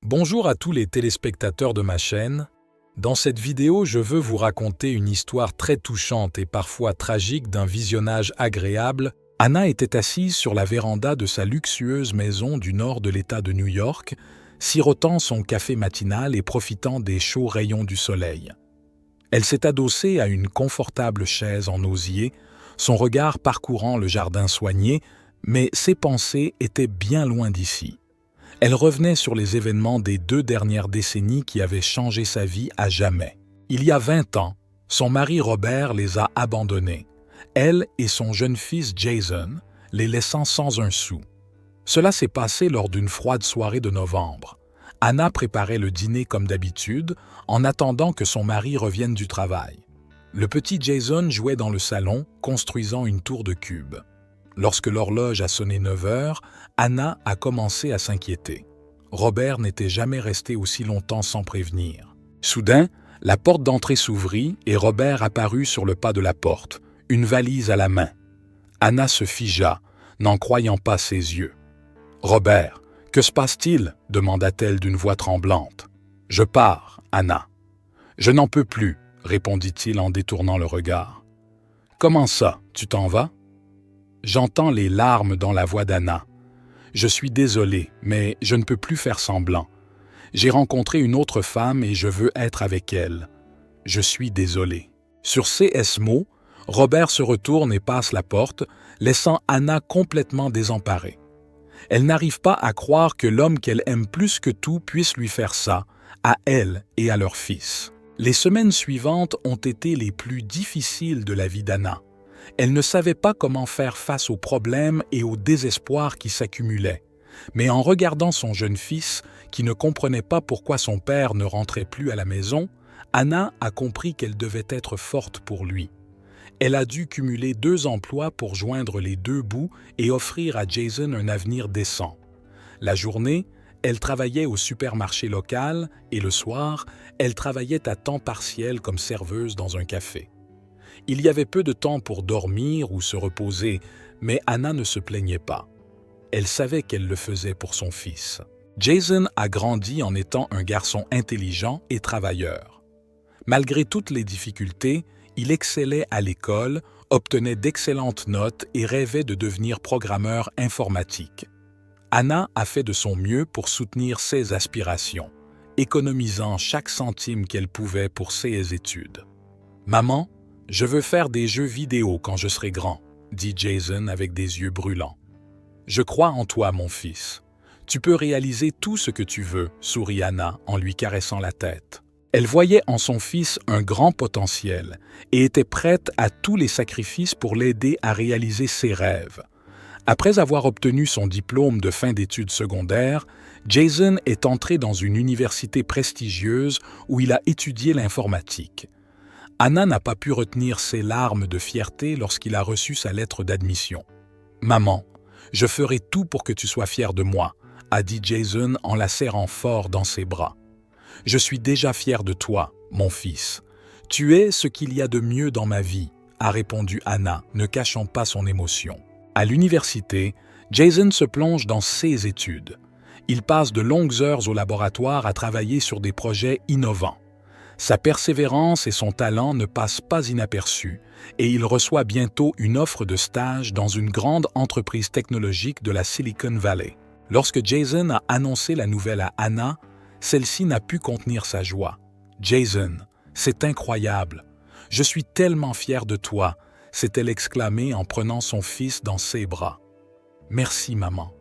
Bonjour à tous les téléspectateurs de ma chaîne. Dans cette vidéo, je veux vous raconter une histoire très touchante et parfois tragique d'un visionnage agréable. Anna était assise sur la véranda de sa luxueuse maison du nord de l'État de New York, sirotant son café matinal et profitant des chauds rayons du soleil. Elle s'est adossée à une confortable chaise en osier, son regard parcourant le jardin soigné, mais ses pensées étaient bien loin d'ici. Elle revenait sur les événements des 2 dernières décennies qui avaient changé sa vie à jamais. Il y a 20 ans, son mari Robert les a abandonnés, elle et son jeune fils Jason, les laissant sans un sou. Cela s'est passé lors d'une froide soirée de novembre. Anna préparait le dîner comme d'habitude, en attendant que son mari revienne du travail. Le petit Jason jouait dans le salon, construisant une tour de cubes. Lorsque l'horloge a sonné 9 heures, Anna a commencé à s'inquiéter. Robert n'était jamais resté aussi longtemps sans prévenir. Soudain, la porte d'entrée s'ouvrit et Robert apparut sur le pas de la porte, une valise à la main. Anna se figea, n'en croyant pas ses yeux. « Robert, que se passe-t-il » demanda-t-elle d'une voix tremblante. « Je pars, Anna. »« Je n'en peux plus » répondit-il en détournant le regard. « Comment ça, tu t'en vas » J'entends les larmes dans la voix d'Anna. Je suis désolé, mais je ne peux plus faire semblant. J'ai rencontré une autre femme et je veux être avec elle. Je suis désolé. Sur ces mots, Robert se retourne et passe la porte, laissant Anna complètement désemparée. Elle n'arrive pas à croire que l'homme qu'elle aime plus que tout puisse lui faire ça, à elle et à leur fils. Les semaines suivantes ont été les plus difficiles de la vie d'Anna. Elle ne savait pas comment faire face aux problèmes et au désespoir qui s'accumulaient. Mais en regardant son jeune fils, qui ne comprenait pas pourquoi son père ne rentrait plus à la maison, Anna a compris qu'elle devait être forte pour lui. Elle a dû cumuler 2 emplois pour joindre les 2 bouts et offrir à Jason un avenir décent. La journée, elle travaillait au supermarché local et le soir, elle travaillait à temps partiel comme serveuse dans un café. Il y avait peu de temps pour dormir ou se reposer, mais Anna ne se plaignait pas. Elle savait qu'elle le faisait pour son fils. Jason a grandi en étant un garçon intelligent et travailleur. Malgré toutes les difficultés, il excellait à l'école, obtenait d'excellentes notes et rêvait de devenir programmeur informatique. Anna a fait de son mieux pour soutenir ses aspirations, économisant chaque centime qu'elle pouvait pour ses études. « Maman, je veux faire des jeux vidéo quand je serai grand, » dit Jason avec des yeux brûlants. « Je crois en toi, mon fils. Tu peux réaliser tout ce que tu veux, » sourit Anna en lui caressant la tête. Elle voyait en son fils un grand potentiel et était prête à tous les sacrifices pour l'aider à réaliser ses rêves. Après avoir obtenu son diplôme de fin d'études secondaires, Jason est entré dans une université prestigieuse où il a étudié l'informatique. Anna n'a pas pu retenir ses larmes de fierté lorsqu'il a reçu sa lettre d'admission. « Maman, je ferai tout pour que tu sois fière de moi », a dit Jason en la serrant fort dans ses bras. « Je suis déjà fier de toi, mon fils. Tu es ce qu'il y a de mieux dans ma vie », a répondu Anna, ne cachant pas son émotion. À l'université, Jason se plonge dans ses études. Il passe de longues heures au laboratoire à travailler sur des projets innovants. Sa persévérance et son talent ne passent pas inaperçus et il reçoit bientôt une offre de stage dans une grande entreprise technologique de la Silicon Valley. Lorsque Jason a annoncé la nouvelle à Anna, celle-ci n'a pu contenir sa joie. « Jason, c'est incroyable. Je suis tellement fière de toi », s'est-elle exclamée en prenant son fils dans ses bras. « Merci, maman.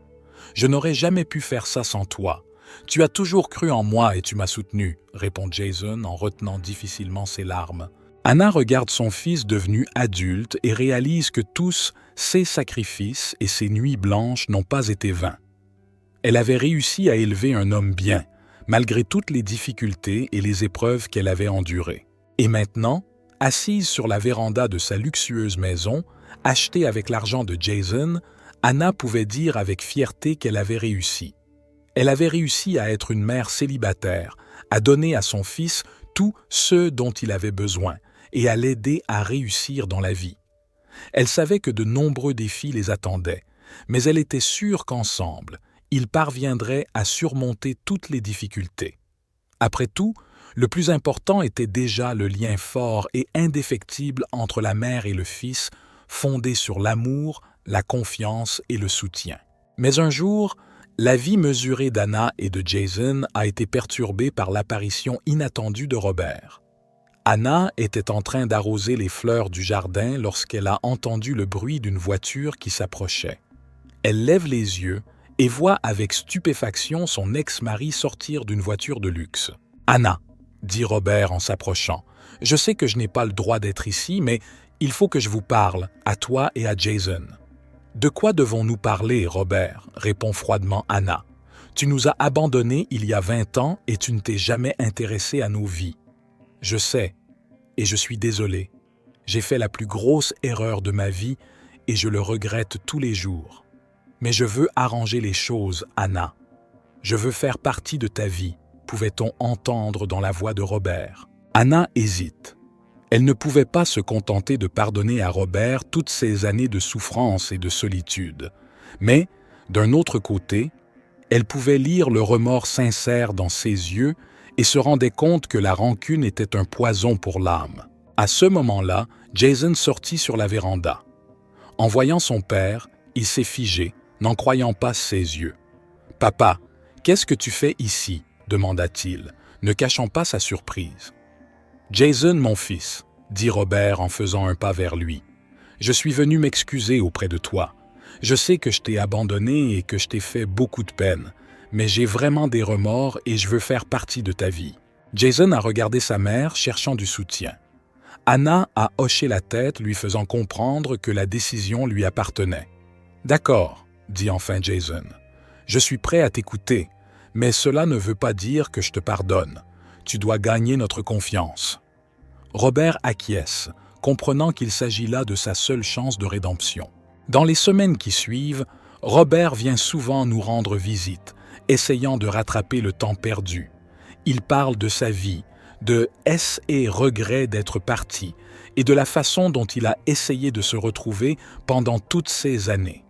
Je n'aurais jamais pu faire ça sans toi. Tu as toujours cru en moi et tu m'as soutenu, » répond Jason en retenant difficilement ses larmes. Anna regarde son fils devenu adulte et réalise que tous ses sacrifices et ses nuits blanches n'ont pas été vains. Elle avait réussi à élever un homme bien, malgré toutes les difficultés et les épreuves qu'elle avait endurées. Et maintenant, assise sur la véranda de sa luxueuse maison, achetée avec l'argent de Jason, Anna pouvait dire avec fierté qu'elle avait réussi. Elle avait réussi à être une mère célibataire, à donner à son fils tout ce dont il avait besoin et à l'aider à réussir dans la vie. Elle savait que de nombreux défis les attendaient, mais elle était sûre qu'ensemble, il parviendrait à surmonter toutes les difficultés. Après tout, le plus important était déjà le lien fort et indéfectible entre la mère et le fils, fondé sur l'amour, la confiance et le soutien. Mais un jour, la vie mesurée d'Anna et de Jason a été perturbée par l'apparition inattendue de Robert. Anna était en train d'arroser les fleurs du jardin lorsqu'elle a entendu le bruit d'une voiture qui s'approchait. Elle lève les yeux et voit avec stupéfaction son ex-mari sortir d'une voiture de luxe. « Anna », dit Robert en s'approchant, « je sais que je n'ai pas le droit d'être ici, mais il faut que je vous parle, à toi et à Jason. » « De quoi devons-nous parler, Robert ?» répond froidement Anna. « Tu nous as abandonnés il y a 20 ans et tu ne t'es jamais intéressé à nos vies. » « Je sais, et je suis désolé. J'ai fait la plus grosse erreur de ma vie et je le regrette tous les jours. Mais je veux arranger les choses, Anna. Je veux faire partie de ta vie, pouvait-on entendre dans la voix de Robert. Anna hésite. Elle ne pouvait pas se contenter de pardonner à Robert toutes ces années de souffrance et de solitude. Mais, d'un autre côté, elle pouvait lire le remords sincère dans ses yeux et se rendait compte que la rancune était un poison pour l'âme. À ce moment-là, Jason sortit sur la véranda. En voyant son père, il s'est figé, n'en croyant pas ses yeux. « Papa, qu'est-ce que tu fais ici ?» demanda-t-il, ne cachant pas sa surprise. « Jason, mon fils, » dit Robert en faisant un pas vers lui. « Je suis venu m'excuser auprès de toi. Je sais que je t'ai abandonné et que je t'ai fait beaucoup de peine, mais j'ai vraiment des remords et je veux faire partie de ta vie. » Jason a regardé sa mère, cherchant du soutien. Anna a hoché la tête, lui faisant comprendre que la décision lui appartenait. « D'accord, » dit enfin Jason. « Je suis prêt à t'écouter, mais cela ne veut pas dire que je te pardonne. Tu dois gagner notre confiance. » Robert acquiesce, comprenant qu'il s'agit là de sa seule chance de rédemption. Dans les semaines qui suivent, Robert vient souvent nous rendre visite, essayant de rattraper le temps perdu. Il parle de sa vie, de et regret d'être parti et de la façon dont il a essayé de se retrouver pendant toutes ces années.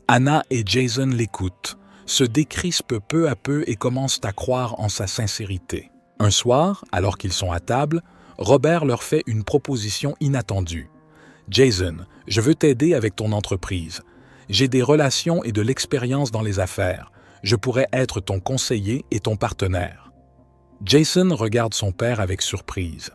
Anna et Jason l'écoutent, se décrispent peu à peu et commencent à croire en sa sincérité. Un soir, alors qu'ils sont à table, Robert leur fait une proposition inattendue. « Jason, je veux t'aider avec ton entreprise. J'ai des relations et de l'expérience dans les affaires. Je pourrais être ton conseiller et ton partenaire. » Jason regarde son père avec surprise.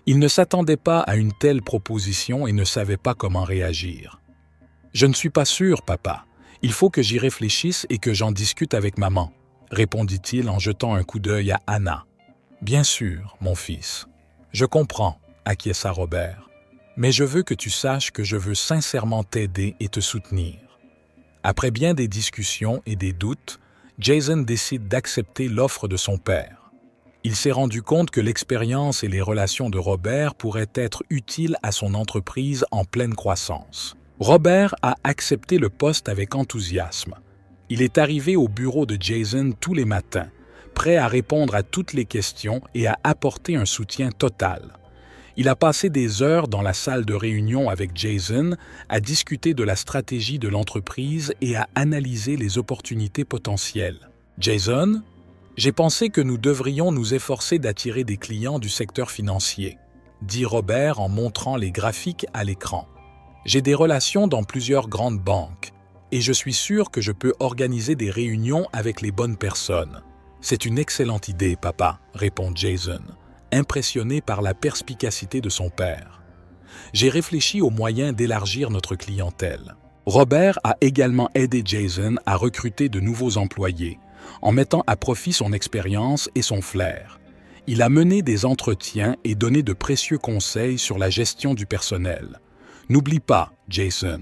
Il ne s'attendait pas à une telle proposition et ne savait pas comment réagir. « Je ne suis pas sûr, papa. Il faut que j'y réfléchisse et que j'en discute avec maman, » répondit-il en jetant un coup d'œil à Anna. « Bien sûr, mon fils. Je comprends, » acquiesça Robert. « Mais je veux que tu saches que je veux sincèrement t'aider et te soutenir. » Après bien des discussions et des doutes, Jason décide d'accepter l'offre de son père. Il s'est rendu compte que l'expérience et les relations de Robert pourraient être utiles à son entreprise en pleine croissance. Robert a accepté le poste avec enthousiasme. Il est arrivé au bureau de Jason tous les matins, prêt à répondre à toutes les questions et à apporter un soutien total. Il a passé des heures dans la salle de réunion avec Jason à discuter de la stratégie de l'entreprise et à analyser les opportunités potentielles. « Jason, j'ai pensé que nous devrions nous efforcer d'attirer des clients du secteur financier, » dit Robert en montrant les graphiques à l'écran. « J'ai des relations dans plusieurs grandes banques et je suis sûr que je peux organiser des réunions avec les bonnes personnes. »« C'est une excellente idée, papa, » répond Jason, impressionné par la perspicacité de son père. « J'ai réfléchi aux moyens d'élargir notre clientèle. » Robert a également aidé Jason à recruter de nouveaux employés, en mettant à profit son expérience et son flair. Il a mené des entretiens et donné de précieux conseils sur la gestion du personnel. « N'oublie pas, Jason,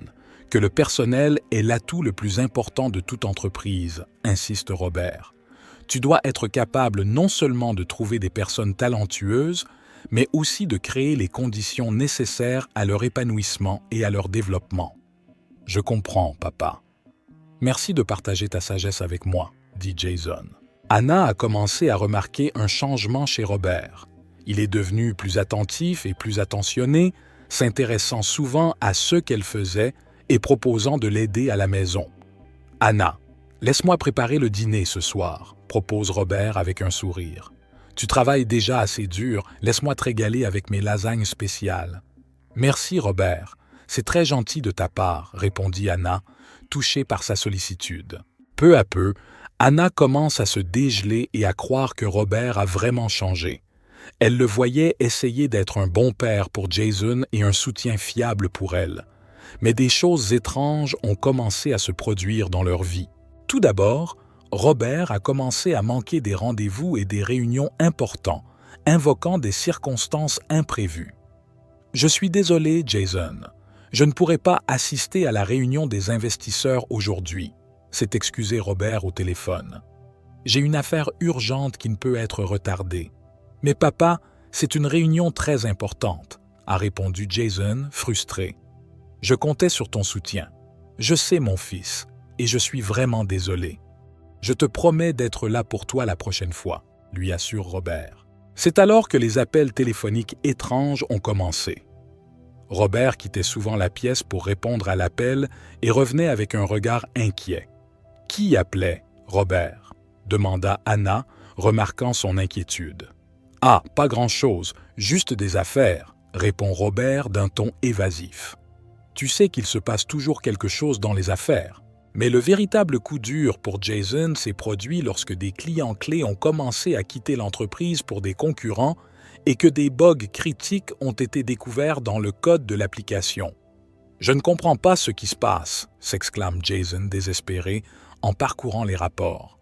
que le personnel est l'atout le plus important de toute entreprise, » insiste Robert. Tu dois être capable non seulement de trouver des personnes talentueuses, mais aussi de créer les conditions nécessaires à leur épanouissement et à leur développement. « Je comprends, papa. Merci de partager ta sagesse avec moi, » dit Jason. Anna a commencé à remarquer un changement chez Robert. Il est devenu plus attentif et plus attentionné, s'intéressant souvent à ce qu'elle faisait et proposant de l'aider à la maison. « Anna, Laisse-moi préparer le dîner ce soir, propose Robert avec un sourire. Tu travailles déjà assez dur, laisse-moi te régaler avec mes lasagnes spéciales. Merci Robert, c'est très gentil de ta part, répondit Anna, touchée par sa sollicitude. Peu à peu, Anna commence à se dégeler et à croire que Robert a vraiment changé. Elle le voyait essayer d'être un bon père pour Jason et un soutien fiable pour elle. Mais des choses étranges ont commencé à se produire dans leur vie. Tout d'abord, Robert a commencé à manquer des rendez-vous et des réunions importants, invoquant des circonstances imprévues. « Je suis désolé, Jason. Je ne pourrai pas assister à la réunion des investisseurs aujourd'hui », s'est excusé Robert au téléphone. « J'ai une affaire urgente qui ne peut être retardée. »« Mais papa, c'est une réunion très importante », a répondu Jason, frustré. « Je comptais sur ton soutien. Je sais, mon fils, et je suis vraiment désolé. Je te promets d'être là pour toi la prochaine fois, lui assure Robert. C'est alors que les appels téléphoniques étranges ont commencé. Robert quittait souvent la pièce pour répondre à l'appel et revenait avec un regard inquiet. « Qui appelait, Robert ?» demanda Anna, remarquant son inquiétude. « Ah, pas grand-chose, juste des affaires », répond Robert d'un ton évasif. « Tu sais qu'il se passe toujours quelque chose dans les affaires. » Mais le véritable coup dur pour Jason s'est produit lorsque des clients clés ont commencé à quitter l'entreprise pour des concurrents et que des bugs critiques ont été découverts dans le code de l'application. « Je ne comprends pas ce qui se passe », s'exclame Jason désespéré en parcourant les rapports.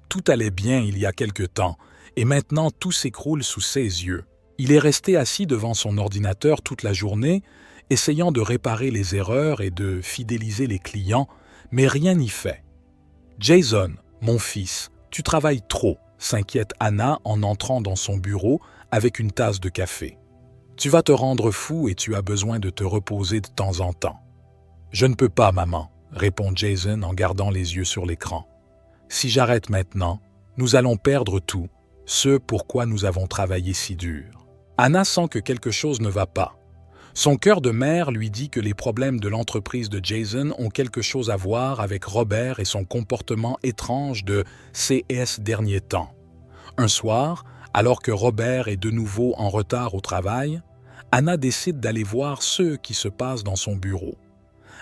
Tout allait bien il y a quelque temps et maintenant tout s'écroule sous ses yeux. Il est resté assis devant son ordinateur toute la journée, essayant de réparer les erreurs et de fidéliser les clients, mais rien n'y fait. « Jason, mon fils, tu travailles trop », s'inquiète Anna en entrant dans son bureau avec une tasse de café. « Tu vas te rendre fou et tu as besoin de te reposer de temps en temps. »« Je ne peux pas, maman, » répond Jason en gardant les yeux sur l'écran. « Si j'arrête maintenant, nous allons perdre tout, ce pourquoi nous avons travaillé si dur. » Anna sent que quelque chose ne va pas. Son cœur de mère lui dit que les problèmes de l'entreprise de Jason ont quelque chose à voir avec Robert et son comportement étrange de ces derniers temps. Un soir, alors que Robert est de nouveau en retard au travail, Anna décide d'aller voir ce qui se passe dans son bureau.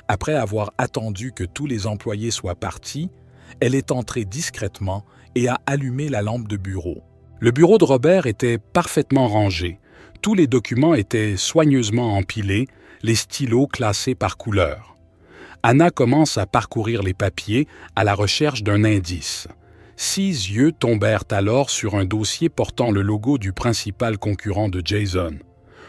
Après avoir attendu que tous les employés soient partis, elle est entrée discrètement et a allumé la lampe de bureau. Le bureau de Robert était parfaitement rangé. Tous les documents étaient soigneusement empilés, les stylos classés par couleur. Anna commence à parcourir les papiers à la recherche d'un indice. 6 yeux tombèrent alors sur un dossier portant le logo du principal concurrent de Jason.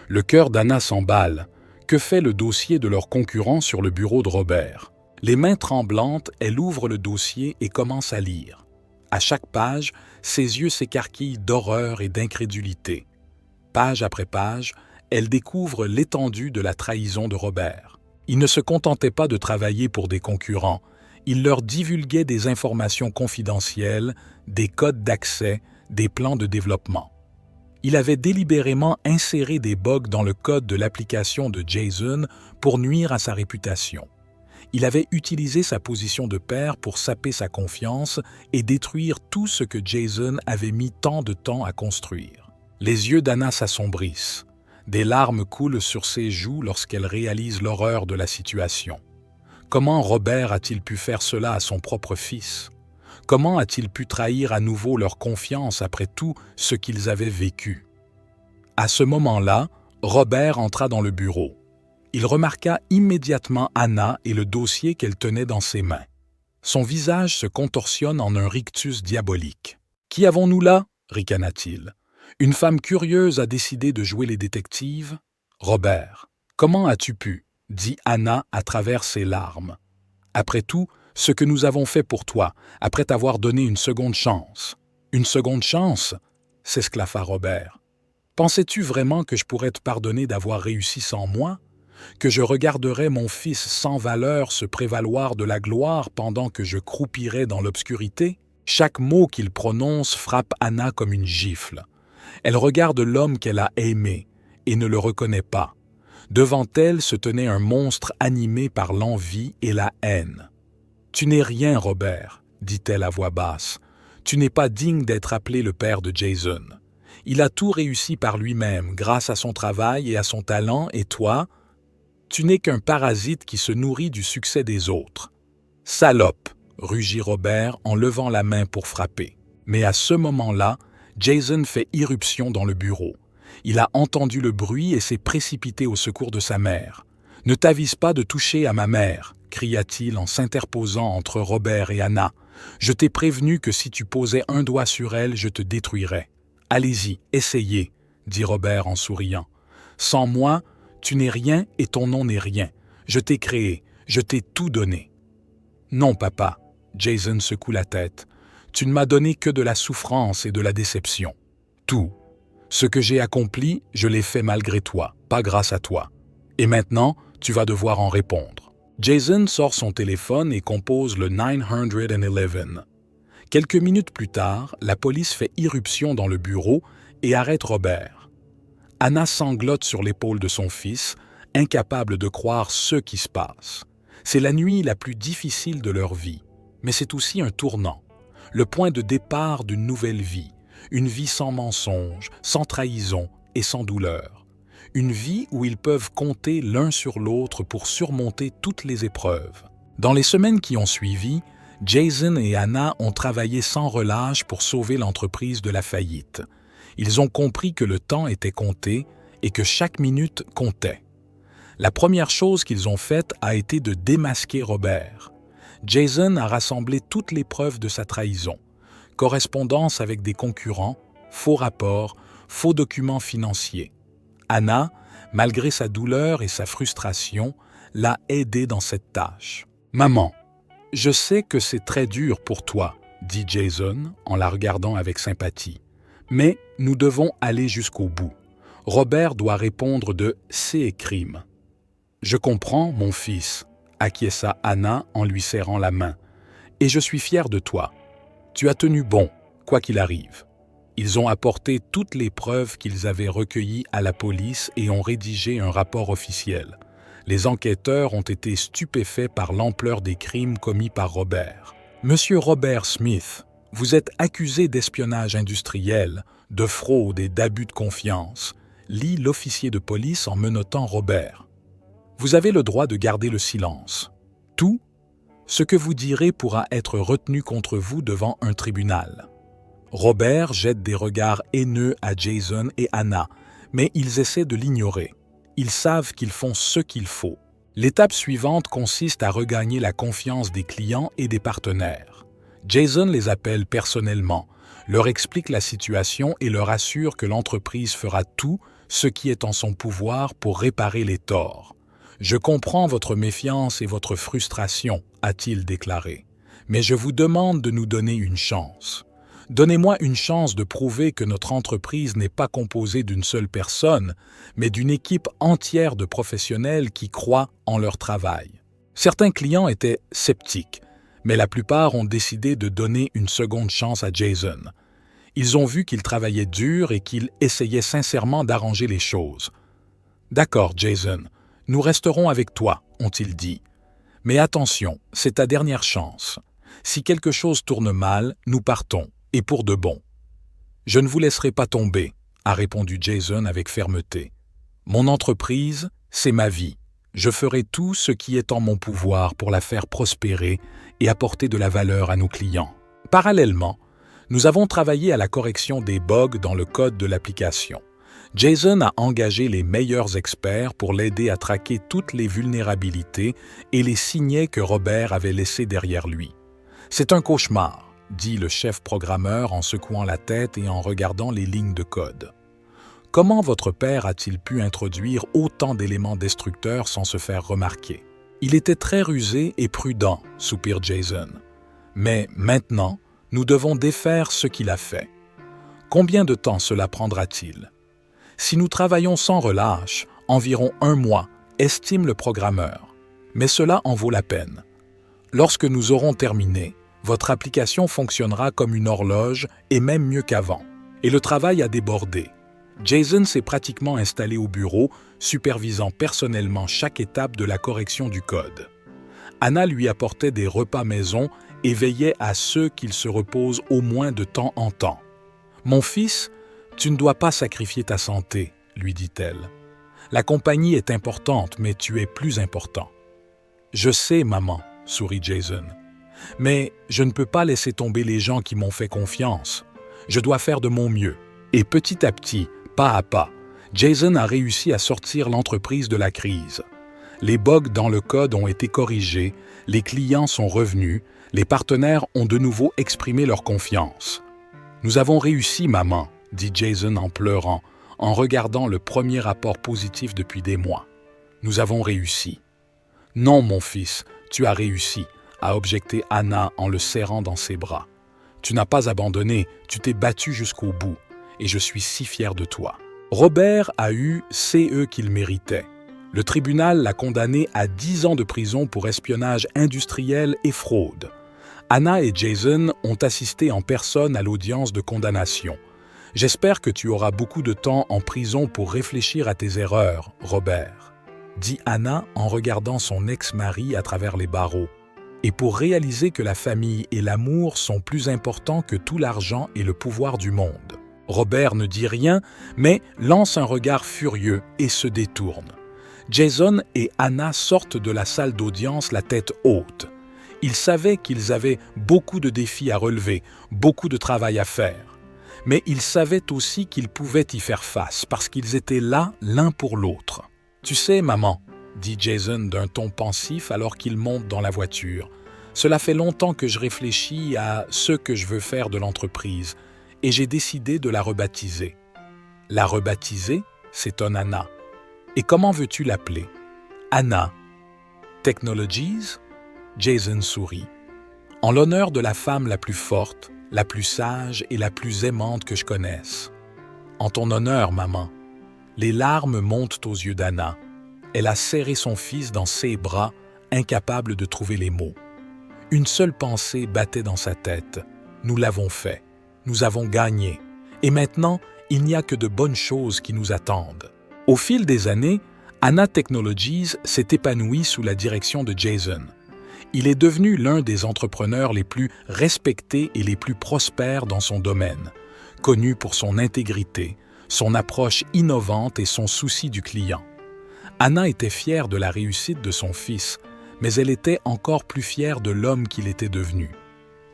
Le cœur d'Anna s'emballe. Que fait le dossier de leur concurrent sur le bureau de Robert? Les mains tremblantes, elle ouvre le dossier et commence à lire. À chaque page, ses yeux s'écarquillent d'horreur et d'incrédulité. Page après page, elle découvre l'étendue de la trahison de Robert. Il ne se contentait pas de travailler pour des concurrents, il leur divulguait des informations confidentielles, des codes d'accès, des plans de développement. Il avait délibérément inséré des bugs dans le code de l'application de Jason pour nuire à sa réputation. Il avait utilisé sa position de père pour saper sa confiance et détruire tout ce que Jason avait mis tant de temps à construire. Les yeux d'Anna s'assombrissent. Des larmes coulent sur ses joues lorsqu'elle réalise l'horreur de la situation. Comment Robert a-t-il pu faire cela à son propre fils? Comment a-t-il pu trahir à nouveau leur confiance après tout ce qu'ils avaient vécu? À ce moment-là, Robert entra dans le bureau. Il remarqua immédiatement Anna et le dossier qu'elle tenait dans ses mains. Son visage se contorsionne en un rictus diabolique. « Qui avons-nous là » ricana-t-il. « Une femme curieuse a décidé de jouer les détectives ?»« Robert, comment as-tu pu ?» dit Anna à travers ses larmes. « Après tout, ce que nous avons fait pour toi, après t'avoir donné une seconde chance. »« Une seconde chance ?» s'esclaffa Robert. « Pensais-tu vraiment que je pourrais te pardonner d'avoir réussi sans moi? Que je regarderais mon fils sans valeur se prévaloir de la gloire pendant que je croupirais dans l'obscurité? » Chaque mot qu'il prononce frappe Anna comme une gifle. Elle regarde l'homme qu'elle a aimé et ne le reconnaît pas. Devant elle se tenait un monstre animé par l'envie et la haine. « Tu n'es rien, Robert, dit-elle à voix basse. « Tu n'es pas digne d'être appelé le père de Jason. Il a tout réussi par lui-même, grâce à son travail et à son talent, et toi, tu n'es qu'un parasite qui se nourrit du succès des autres. »« Salope !» rugit Robert en levant la main pour frapper. Mais à ce moment-là, Jason fait irruption dans le bureau. Il a entendu le bruit et s'est précipité au secours de sa mère. « Ne t'avise pas de toucher à ma mère !» cria-t-il en s'interposant entre Robert et Anna. « Je t'ai prévenu que si tu posais un doigt sur elle, je te détruirais. »« Allez-y, essayez, » dit Robert en souriant. « Sans moi, tu n'es rien et ton nom n'est rien. Je t'ai créé, je t'ai tout donné. »« Non, papa. » Jason secoue la tête. « Tu ne m'as donné que de la souffrance et de la déception. Tout. Ce que j'ai accompli, je l'ai fait malgré toi, pas grâce à toi. Et maintenant, tu vas devoir en répondre. » Jason sort son téléphone et compose le 911. Quelques minutes plus tard, la police fait irruption dans le bureau et arrête Robert. Anna sanglote sur l'épaule de son fils, incapable de croire ce qui se passe. C'est la nuit la plus difficile de leur vie, mais c'est aussi un tournant, le point de départ d'une nouvelle vie, une vie sans mensonge, sans trahison et sans douleur. Une vie où ils peuvent compter l'un sur l'autre pour surmonter toutes les épreuves. Dans les semaines qui ont suivi, Jason et Anna ont travaillé sans relâche pour sauver l'entreprise de la faillite. Ils ont compris que le temps était compté et que chaque minute comptait. La première chose qu'ils ont faite a été de démasquer Robert. Jason a rassemblé toutes les preuves de sa trahison. Correspondance avec des concurrents, faux rapports, faux documents financiers. Anna, malgré sa douleur et sa frustration, l'a aidé dans cette tâche. « Maman, je sais que c'est très dur pour toi, » dit Jason en la regardant avec sympathie. « Mais nous devons aller jusqu'au bout. Robert doit répondre de ses crimes. »« Je comprends, mon fils, » acquiesça Anna en lui serrant la main. « Et je suis fière de toi. Tu as tenu bon, quoi qu'il arrive. » Ils ont apporté toutes les preuves qu'ils avaient recueillies à la police et ont rédigé un rapport officiel. Les enquêteurs ont été stupéfaits par l'ampleur des crimes commis par Robert. « Monsieur Robert Smith, vous êtes accusé d'espionnage industriel, de fraude et d'abus de confiance », lit l'officier de police en menottant Robert. « Vous avez le droit de garder le silence. Tout ce que vous direz pourra être retenu contre vous devant un tribunal. » Robert jette des regards haineux à Jason et Anna, mais ils essaient de l'ignorer. Ils savent qu'ils font ce qu'il faut. L'étape suivante consiste à regagner la confiance des clients et des partenaires. Jason les appelle personnellement, leur explique la situation et leur assure que l'entreprise fera tout ce qui est en son pouvoir pour réparer les torts. « Je comprends votre méfiance et votre frustration, » a-t-il déclaré, « mais je vous demande de nous donner une chance. Donnez-moi une chance de prouver que notre entreprise n'est pas composée d'une seule personne, mais d'une équipe entière de professionnels qui croient en leur travail. » Certains clients étaient sceptiques, mais la plupart ont décidé de donner une seconde chance à Jason. Ils ont vu qu'il travaillait dur et qu'il essayait sincèrement d'arranger les choses. « D'accord, Jason, nous resterons avec toi, » ont-ils dit. « Mais attention, c'est ta dernière chance. Si quelque chose tourne mal, nous partons. Et pour de bon. »« Je ne vous laisserai pas tomber, » a répondu Jason avec fermeté. « Mon entreprise, c'est ma vie. Je ferai tout ce qui est en mon pouvoir pour la faire prospérer et apporter de la valeur à nos clients. » Parallèlement, nous avons travaillé à la correction des bugs dans le code de l'application. Jason a engagé les meilleurs experts pour l'aider à traquer toutes les vulnérabilités et les signets que Robert avait laissés derrière lui. « C'est un cauchemar, » dit le chef programmeur en secouant la tête et en regardant les lignes de code. « Comment votre père a-t-il pu introduire autant d'éléments destructeurs sans se faire remarquer? » « Il était très rusé et prudent, » soupire Jason. « Mais maintenant, nous devons défaire ce qu'il a fait. Combien de temps cela prendra-t-il? Si nous travaillons sans relâche, environ 1 mois, estime le programmeur. Mais cela en vaut la peine. Lorsque nous aurons terminé, votre application fonctionnera comme une horloge et même mieux qu'avant. Et le travail a débordé. Jason s'est pratiquement installé au bureau, supervisant personnellement chaque étape de la correction du code. Anna lui apportait des repas maison et veillait à ce qu'il se repose au moins de temps en temps. « Mon fils, tu ne dois pas sacrifier ta santé, » lui dit-elle. « La compagnie est importante, mais tu es plus important. »« Je sais, maman, » sourit Jason. « Mais je ne peux pas laisser tomber les gens qui m'ont fait confiance. Je dois faire de mon mieux. » Et petit à petit, pas à pas, Jason a réussi à sortir l'entreprise de la crise. Les bugs dans le code ont été corrigés, les clients sont revenus, les partenaires ont de nouveau exprimé leur confiance. « Nous avons réussi, maman, » dit Jason en pleurant, en regardant le premier rapport positif depuis des mois. « Nous avons réussi. »« Non, mon fils, tu as réussi, » a objecté Anna en le serrant dans ses bras. « Tu n'as pas abandonné, tu t'es battu jusqu'au bout, et je suis si fier de toi. » Robert a eu CE qu'il méritait. Le tribunal l'a condamné à 10 ans de prison pour espionnage industriel et fraude. Anna et Jason ont assisté en personne à l'audience de condamnation. « J'espère que tu auras beaucoup de temps en prison pour réfléchir à tes erreurs, Robert, » dit Anna en regardant son ex-mari à travers les barreaux. « Et pour réaliser que la famille et l'amour sont plus importants que tout l'argent et le pouvoir du monde. » Robert ne dit rien, mais lance un regard furieux et se détourne. Jason et Anna sortent de la salle d'audience la tête haute. Ils savaient qu'ils avaient beaucoup de défis à relever, beaucoup de travail à faire. Mais ils savaient aussi qu'ils pouvaient y faire face parce qu'ils étaient là l'un pour l'autre. « Tu sais, maman, » dit Jason d'un ton pensif alors qu'il monte dans la voiture, « cela fait longtemps que je réfléchis à ce que je veux faire de l'entreprise et j'ai décidé de la rebaptiser. » « La rebaptiser ?» s'étonne Anna. « Et comment veux-tu l'appeler ?»« Anna. »« Technologies ?» Jason sourit. « En l'honneur de la femme la plus forte, la plus sage et la plus aimante que je connaisse. »« En ton honneur, maman. » Les larmes montent aux yeux d'Anna. Elle a serré son fils dans ses bras, incapable de trouver les mots. Une seule pensée battait dans sa tête. « Nous l'avons fait. Nous avons gagné. Et maintenant, il n'y a que de bonnes choses qui nous attendent. » Au fil des années, Anna Technologies s'est épanouie sous la direction de Jason. Il est devenu l'un des entrepreneurs les plus respectés et les plus prospères dans son domaine, connu pour son intégrité, son approche innovante et son souci du client. Anna était fière de la réussite de son fils, mais elle était encore plus fière de l'homme qu'il était devenu.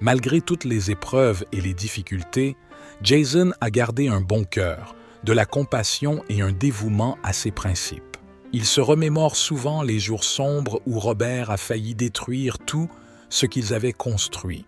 Malgré toutes les épreuves et les difficultés, Jason a gardé un bon cœur, de la compassion et un dévouement à ses principes. Il se remémore souvent les jours sombres où Robert a failli détruire tout ce qu'ils avaient construit.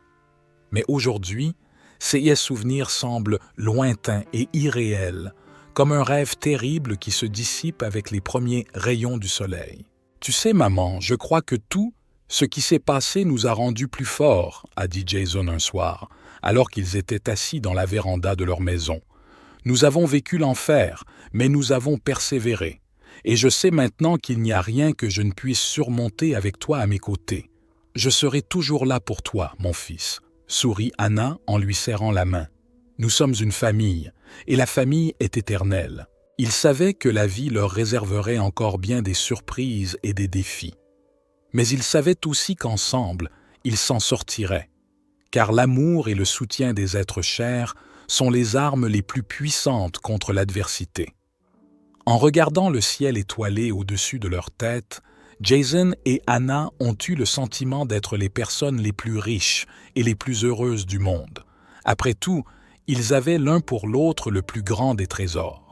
Mais aujourd'hui, ces souvenirs semblent lointains et irréels, comme un rêve terrible qui se dissipe avec les premiers rayons du soleil. « Tu sais, maman, je crois que tout ce qui s'est passé nous a rendus plus forts, » a dit Jason un soir, alors qu'ils étaient assis dans la véranda de leur maison. « Nous avons vécu l'enfer, mais nous avons persévéré. Et je sais maintenant qu'il n'y a rien que je ne puisse surmonter avec toi à mes côtés. Je serai toujours là pour toi, mon fils, » sourit Anna en lui serrant la main. « Nous sommes une famille, et la famille est éternelle. » Ils savaient que la vie leur réserverait encore bien des surprises et des défis. Mais ils savaient aussi qu'ensemble, ils s'en sortiraient. Car l'amour et le soutien des êtres chers sont les armes les plus puissantes contre l'adversité. En regardant le ciel étoilé au-dessus de leur tête, Jason et Anna ont eu le sentiment d'être les personnes les plus riches et les plus heureuses du monde. Après tout, ils avaient l'un pour l'autre le plus grand des trésors.